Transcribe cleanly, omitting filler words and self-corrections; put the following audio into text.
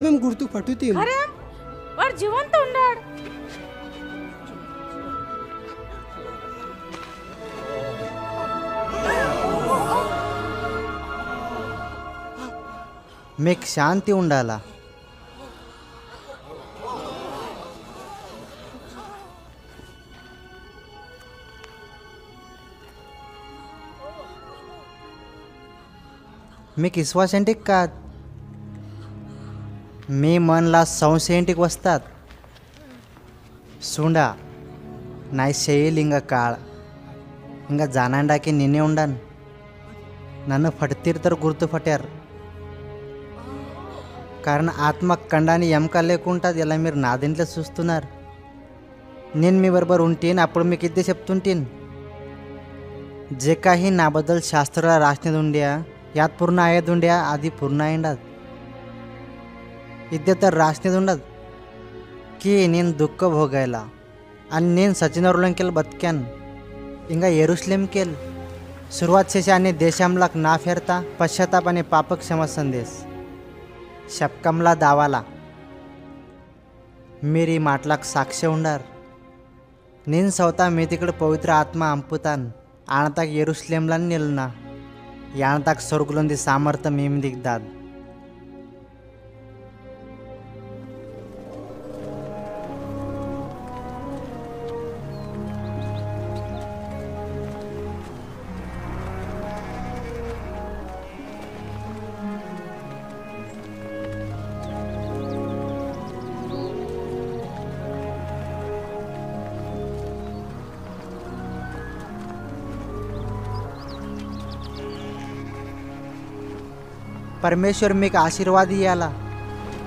మేము గుర్తుపట్టుతీం. ఖరేం వాడు జీవంతో ఉన్నాడు. మీకు శాంతి ఉండాలా. మీకు विश्वास ఏంటికి కాదు, మీ मनला संशय ఏంటికి वसतात. सुंडा नाही शेईल इंग काळ इंग जानांडाकी निन्ने ఉండాను. నన్ను ఫట్టిర్తరు గుర్తు ఫట్టారు. कारण ఆత్మ కండాని ఎముక లేకుంటుంది. ఇలా మీరు నా దీంట్లో చూస్తున్నారు. నేను మీ बरोबर ఉంటేను అప్పుడు మీకు ఇద్దే చెప్తుంటేను. जे काही नाबद्दल शास्त्राला राचण्यात उंड्या यात पूर्ण आयात उंड्या आधी पूर्ण आयंडात इथे तर राचण्यात उंडत की నేను దుఃఖ భోగాयला आणि నేను सचिनवरलं बदक्यान इंगा येरुशलेम केल सुरुवात शेषा आणि देशामलाक ना फेरता पश्चाताप आणि पापक क्षमा संदेश शपकमला दावाला मेरी माटलाक साक्ष उंडार నేను स्वतः मी तिकडे पवित्र आत्मा अंपुतान आणताक येरुशलेमला नेलना याणताक स्वर्गलोंदी सामर्थ्य मेम दिगदाद. परमेश्वर మీకు ఆశీర్వాద ఇయ్యాలా.